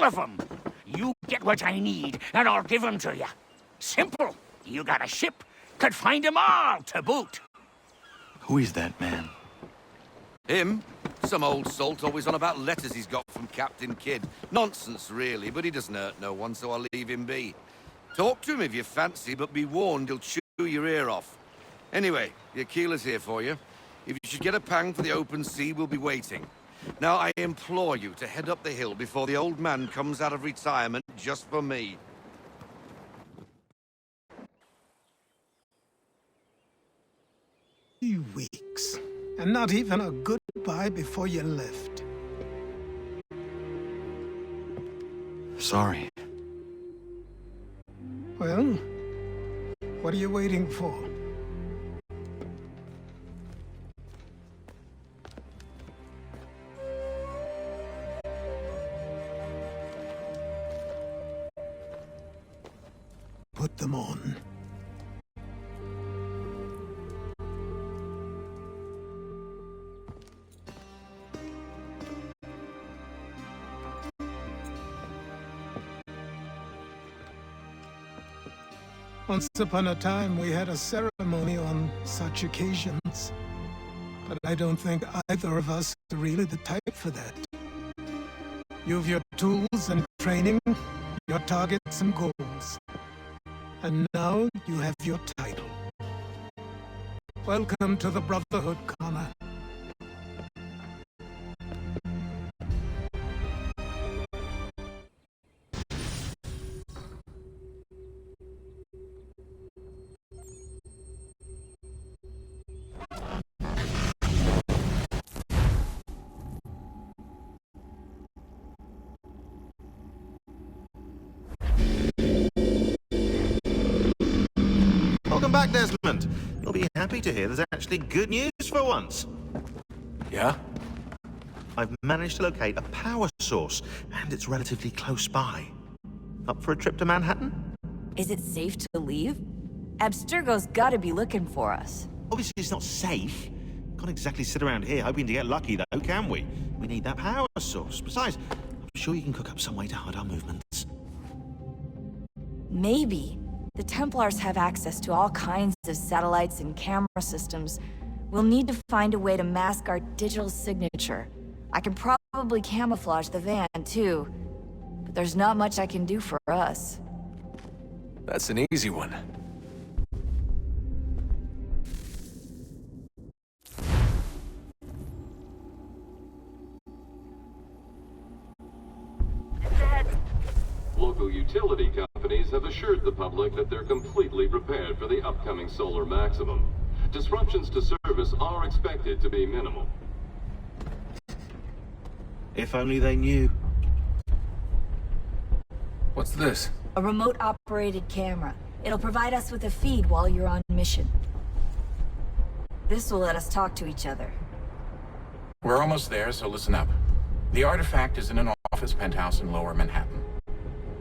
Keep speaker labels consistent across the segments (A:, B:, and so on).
A: All of them. You get what I need, and I'll give them to you. Simple. You got a ship, could find them all to boot.
B: Who is that man?
C: Him? Some old salt always on about letters he's got from Captain Kidd. Nonsense, really, but he doesn't hurt no one, so I'll leave him be. Talk to him if you fancy, but be warned he'll chew your ear off. Anyway, your keeler's here for you. If you should get a pang for the open sea, we'll be waiting. Now, I implore you to head up the hill before the old man comes out of retirement just for me.
D: 3 weeks, and not even a goodbye before you left.
B: Sorry.
D: Well, what are you waiting for? Put them on. Once upon a time, we had a ceremony on such occasions. But I don't think either of us are really the type for that. You've your tools and training, your targets and goals. And now you have your title. Welcome to the Brotherhood, Connor.
E: Welcome back, Desmond. You'll be happy to hear there's actually good news for once.
B: Yeah?
E: I've managed to locate a power source, and it's relatively close by. Up for a trip to Manhattan?
F: Is it safe to leave? Abstergo's gotta be looking for us.
E: Obviously, it's not safe. Can't exactly sit around here hoping to get lucky, though, can we? We need that power source. Besides, I'm sure you can cook up some way to hide our movements.
F: Maybe. The Templars have access to all kinds of satellites and camera systems. We'll need to find a way to mask our digital signature. I can probably camouflage the van, too. But there's not much I can do for us.
B: That's an easy one.
G: Local utility companies have assured the public that they're completely prepared for the upcoming solar maximum. Disruptions to service are expected to be minimal.
E: If only they knew.
B: What's this?
F: A remote-operated camera. It'll provide us with a feed while you're on mission. This will let us talk to each other.
H: We're almost there, so listen up. The artifact is in an office penthouse in Lower Manhattan.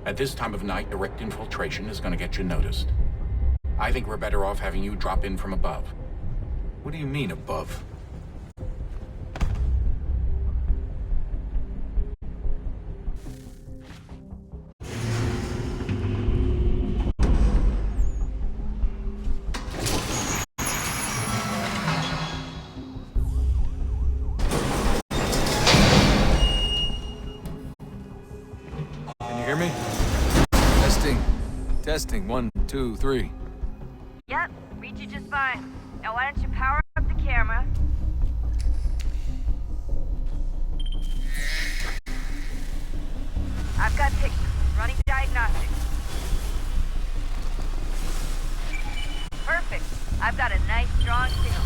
H: At this time of night, direct infiltration is going to get you noticed. I think we're better off having you drop in from above.
B: What do you mean, above? Can you hear me? Testing. 1, 2, 3.
F: Yep, read you just fine. Now why don't you power up the camera? I've got pictures. Running diagnostics. Perfect. I've got a nice, strong signal.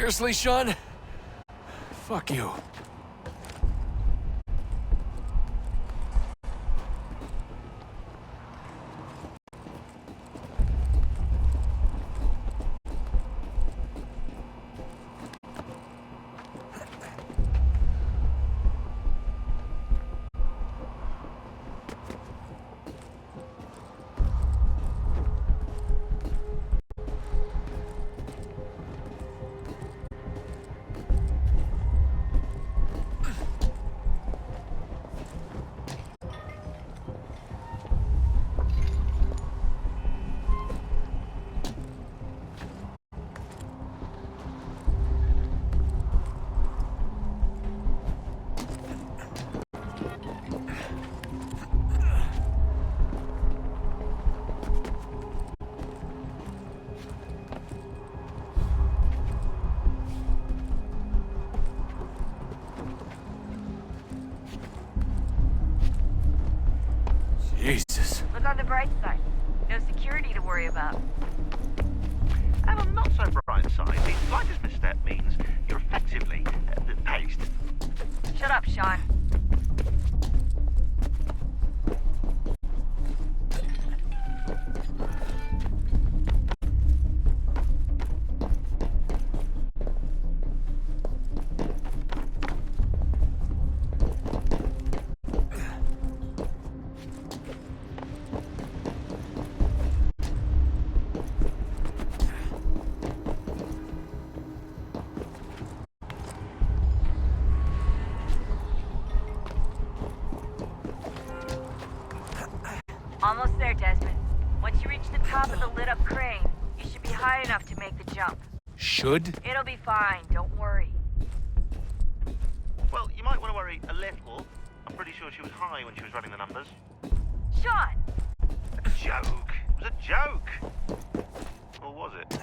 B: Seriously, Sean? Fuck you. Jesus.
F: Look on the bright side. No security to worry about.
E: And on the not so bright side, the slightest misstep means you're effectively paced.
F: Shut up, Sean. Almost there, Desmond. Once you reach the top of the lit-up crane, you should be high enough to make the jump.
B: Should?
F: It'll be fine, don't worry.
E: Well, you might want to worry a little. I'm pretty sure she was high when she was running the numbers.
F: Sean!
E: A joke. It was a joke. Or was it?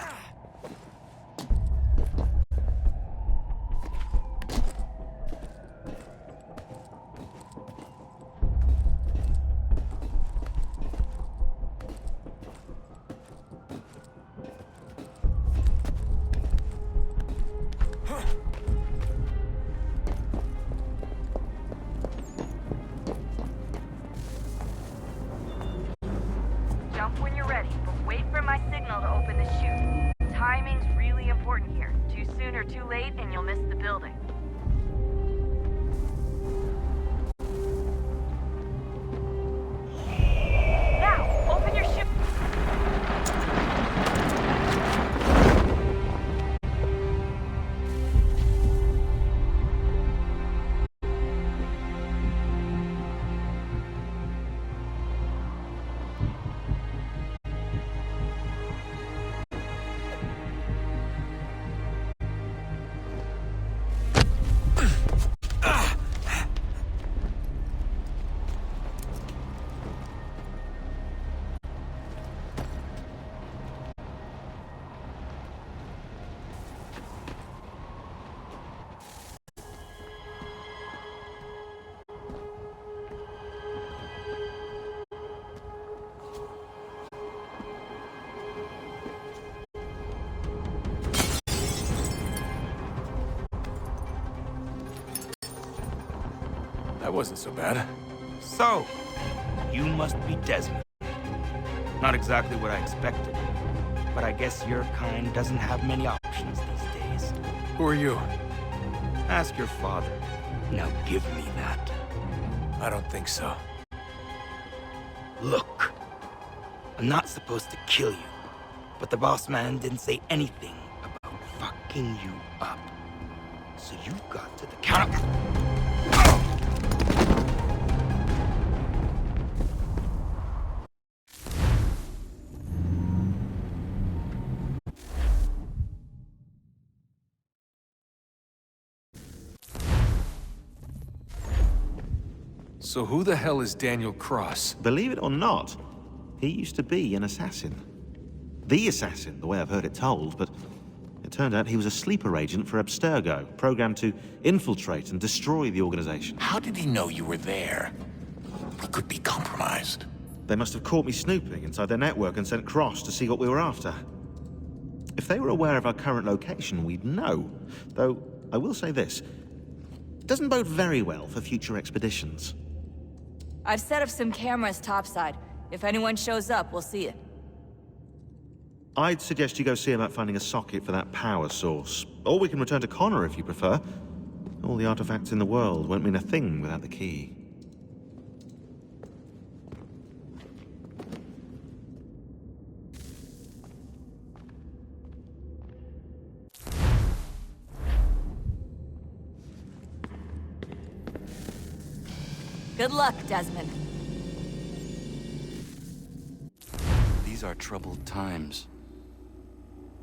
F: Jump when you're ready, but wait for my signal to open the chute. Timing's really important here. Too soon or too late, and you'll miss the building. Now, open your chute.
B: That wasn't so bad.
I: So, you must be Desmond. Not exactly what I expected, but I guess your kind doesn't have many options these days.
B: Who are you?
I: Ask your father. Now give me that.
B: I don't think so.
I: Look, I'm not supposed to kill you, but the boss man didn't say anything about fucking you up. So you've got to the counter.
B: So who the hell is Daniel Cross?
E: Believe it or not, he used to be an assassin. The assassin, the way I've heard it told, but it turned out he was a sleeper agent for Abstergo, programmed to infiltrate and destroy the organization.
H: How did he know you were there? We could be compromised.
E: They must have caught me snooping inside their network and sent Cross to see what we were after. If they were aware of our current location, we'd know. Though, I will say this. It doesn't bode very well for future expeditions.
F: I've set up some cameras topside. If anyone shows up, we'll see it.
E: I'd suggest you go see about finding a socket for that power source. Or we can return to Connor if you prefer. All the artifacts in the world won't mean a thing without the key.
F: Good luck, Desmond.
J: These are troubled times.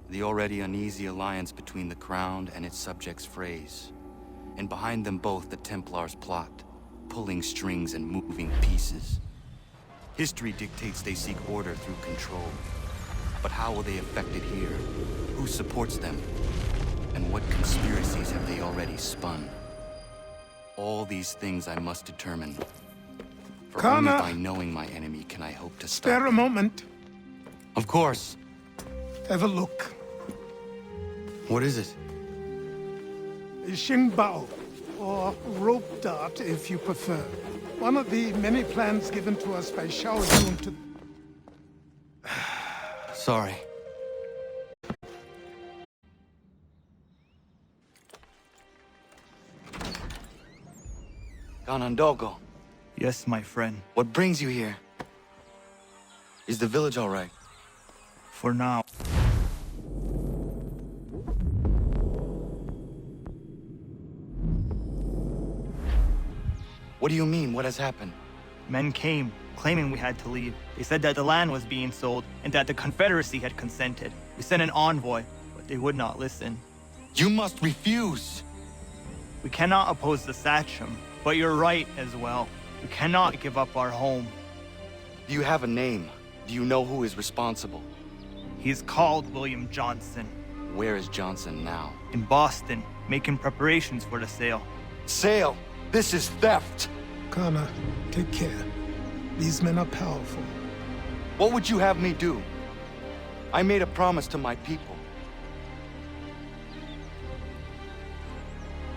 J: The already uneasy alliance between the Crown and its subjects frays. And behind them both the Templars plot, pulling strings and moving pieces. History dictates they seek order through control. But how will they affect it here? Who supports them? And what conspiracies have they already spun? All these things I must determine. For only
D: Connor!
J: by knowing my enemy can I hope to stop
D: Spare a
J: them.
D: moment.
J: Of course.
D: Have a look.
J: What is it?
D: A Xingbao, or rope dart if you prefer. One of the many plans given to us by Xiao Yun to...
J: Sorry. Ganondogo,
I: Yes, my friend.
J: what brings you here? Is the village all right?
I: For now.
J: What do you mean? What has happened?
I: Men came, claiming we had to leave. They said that the land was being sold, and that the Confederacy had consented. We sent an envoy, but they would not listen.
J: You must refuse!
I: We cannot oppose the Sachem, but you're right as well. We cannot give up our home.
J: Do you have a name? Do you know who is responsible?
I: He's called William Jonson.
J: Where is Jonson now?
I: In Boston, making preparations for the sale.
J: Sale! This is theft!
D: Connor, take care. These men are powerful.
J: What would you have me do? I made a promise to my people.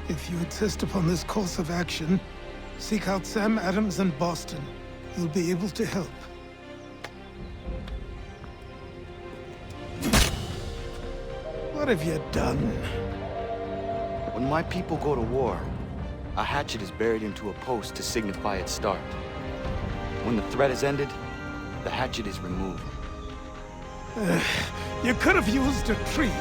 D: If you insist upon this course of action, seek out Sam Adams in Boston. He'll be able to help. What have you done?
J: When my people go to war, a hatchet is buried into a post to signify its start. When the threat is ended, the hatchet is removed.
D: You could have used a tree.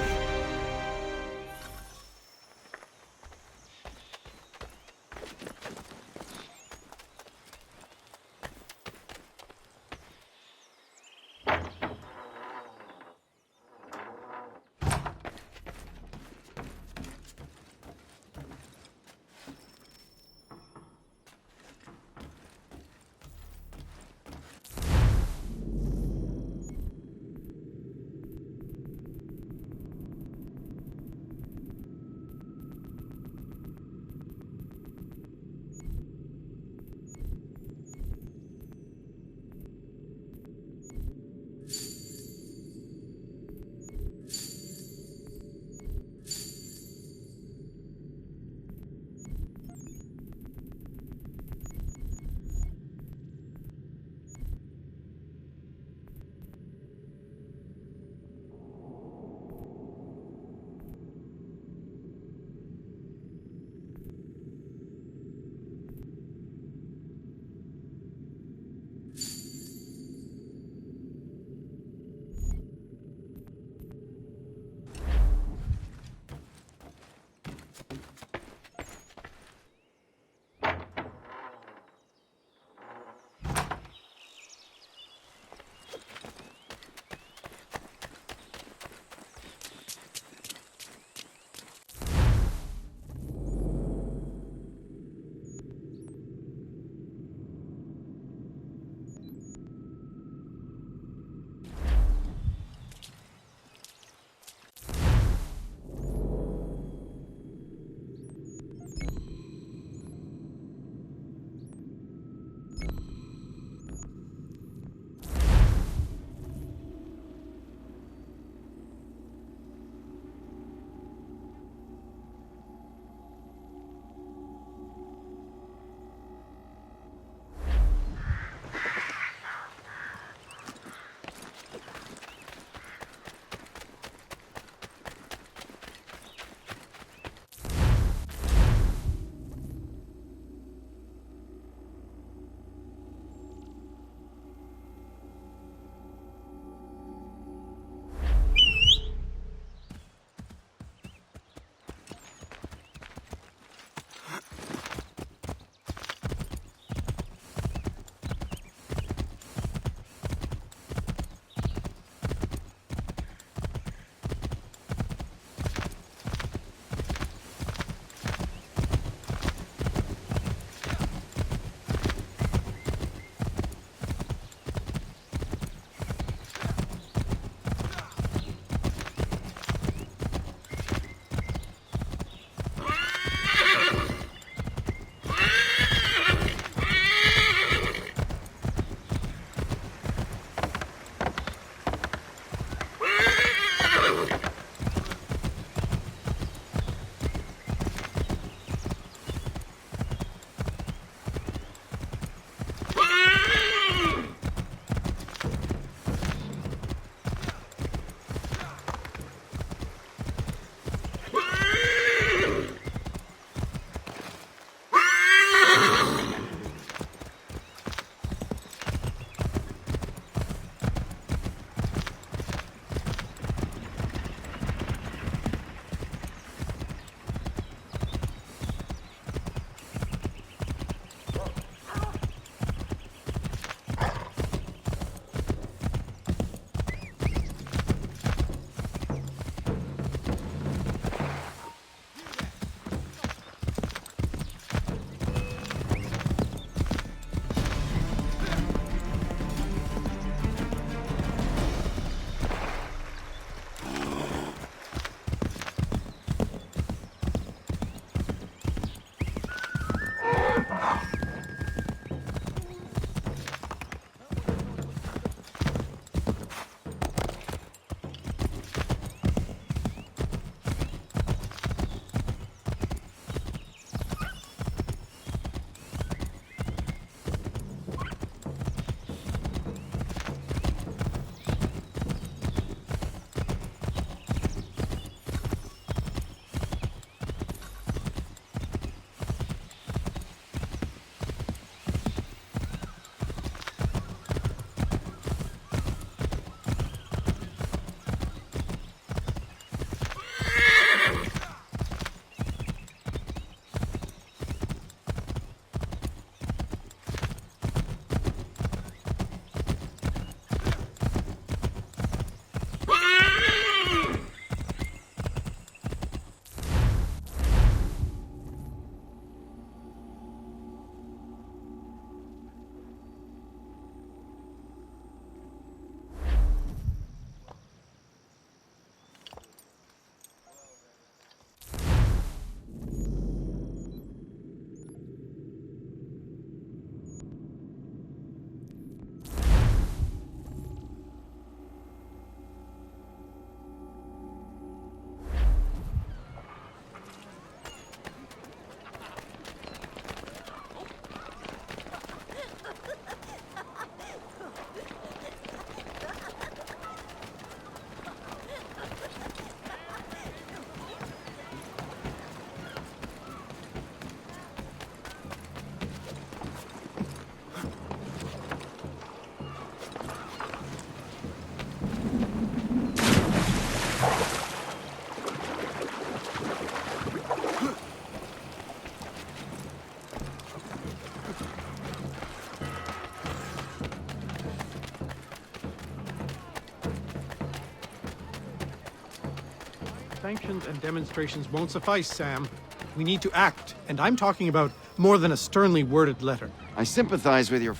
K: Sanctions and demonstrations won't suffice, Sam. We need to act, and I'm talking about more than a sternly worded letter.
L: I sympathize with your...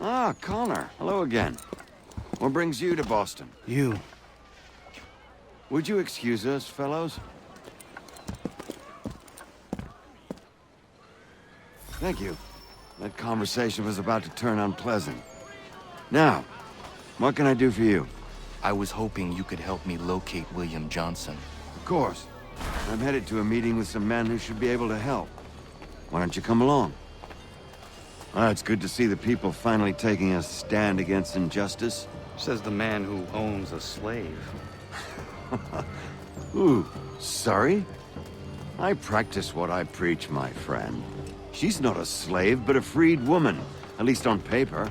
L: Ah, Connor. Hello again. What brings you to Boston?
I: You.
L: Would you excuse us, fellows? Thank you. That conversation was about to turn unpleasant. Now, what can I do for you?
J: I was hoping you could help me locate William Jonson.
L: Of course. I'm headed to a meeting with some men who should be able to help. Why don't you come along? Ah, it's good to see the people finally taking a stand against injustice.
J: Says the man who owns a slave.
L: Ooh, sorry? I practice what I preach, my friend. She's not a slave, but a freed woman, at least on paper.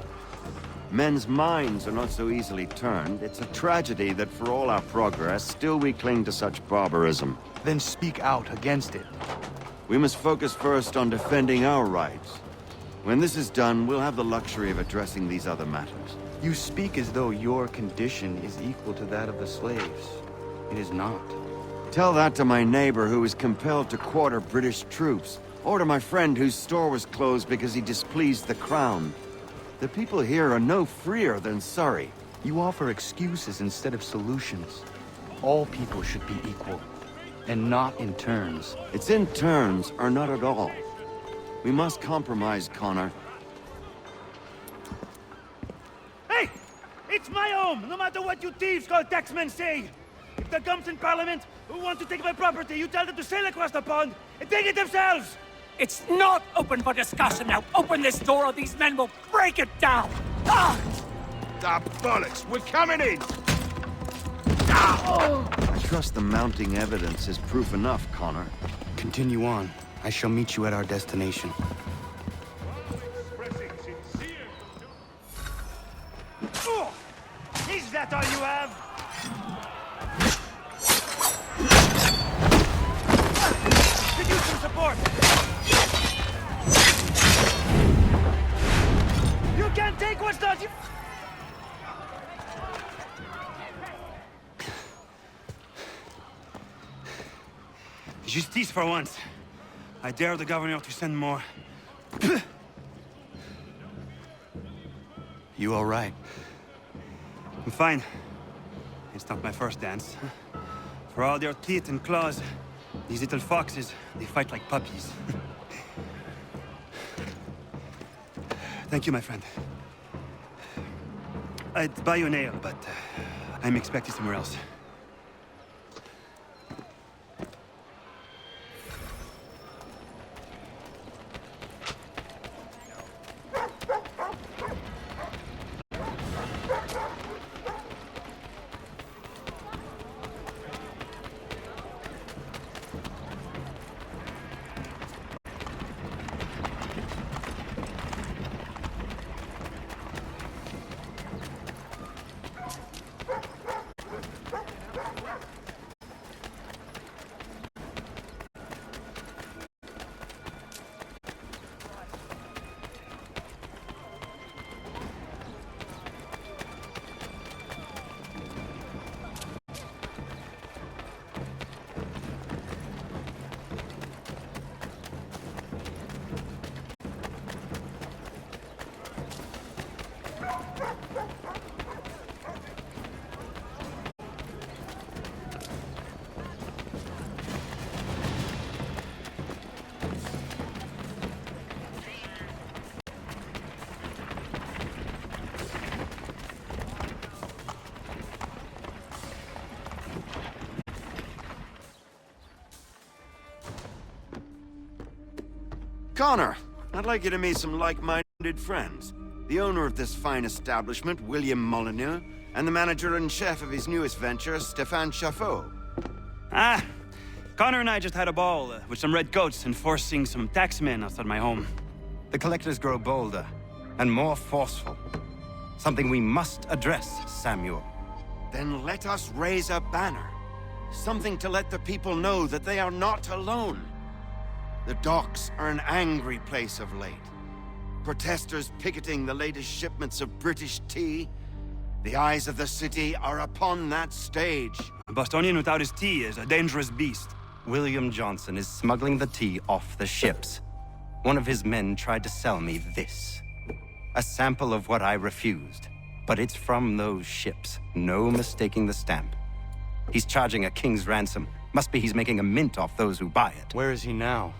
L: Men's minds are not so easily turned. It's a tragedy that for all our progress, still we cling to such barbarism.
J: Then speak out against it.
L: We must focus first on defending our rights. When this is done, we'll have the luxury of addressing these other matters.
J: You speak as though your condition is equal to that of the slaves. It is not.
L: Tell that to my neighbor who was compelled to quarter British troops, or to my friend whose store was closed because he displeased the crown. The people here are no freer than Surrey.
J: You offer excuses instead of solutions. All people should be equal, and not in turns.
L: It's in turns, or not at all. We must compromise, Connor.
M: Hey! It's my home, no matter what you thieves called taxmen say! If the gums in Parliament who want to take my property, you tell them to sail across the pond and take it themselves!
A: It's not open for discussion now. Open this door or these men will break it down. Ah!
C: Ah, bollocks! We're coming in!
L: I trust the mounting evidence is proof enough, Connor.
J: Continue on. I shall meet you at our destination.
M: Oh! Is that all you have? Could use some support! You can't take what's not you. Justice for once. I dare the governor to send more.
J: You all right?
M: I'm fine. It's not my first dance. For all their teeth and claws, these little foxes, they fight like puppies. Thank you, my friend. I'd buy you an ale, but I'm expected somewhere else.
L: Connor, I'd like you to meet some like-minded friends. The owner of this fine establishment, William Molyneux, and the manager and chef of his newest venture, Stéphane Chaffeau.
M: Ah, Connor and I just had a ball with some red coats enforcing some taxmen outside my home.
I: The collectors grow bolder and more forceful. Something we must address, Samuel.
L: Then let us raise a banner. Something to let the people know that they are not alone. The docks are an angry place of late. Protesters picketing the latest shipments of British tea. The eyes of the city are upon that stage.
N: A Bostonian without his tea is a dangerous beast.
O: William Jonson is smuggling the tea off the ships. One of his men tried to sell me this. A sample of what I refused. But it's from those ships. No mistaking the stamp. He's charging a king's ransom. Must be he's making a mint off those who buy it.
N: Where is he now?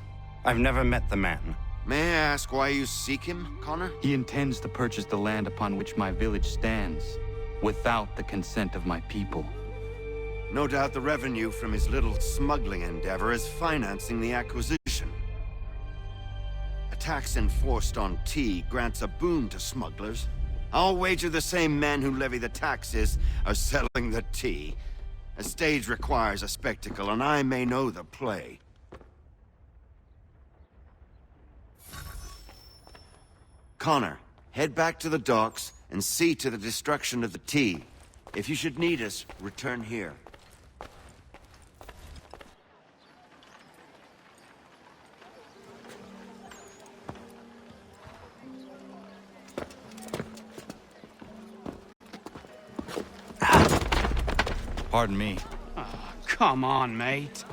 O: I've never met the man.
L: May I ask why you seek him, Connor?
J: He intends to purchase the land upon which my village stands, without the consent of my people.
L: No doubt the revenue from his little smuggling endeavor is financing the acquisition. A tax enforced on tea grants a boon to smugglers. I'll wager the same men who levy the taxes are selling the tea. A stage requires a spectacle, and I may know the play. Connor, head back to the docks and see to the destruction of the tea. If you should need us, return here.
J: Pardon me.
N: Oh, come on, mate.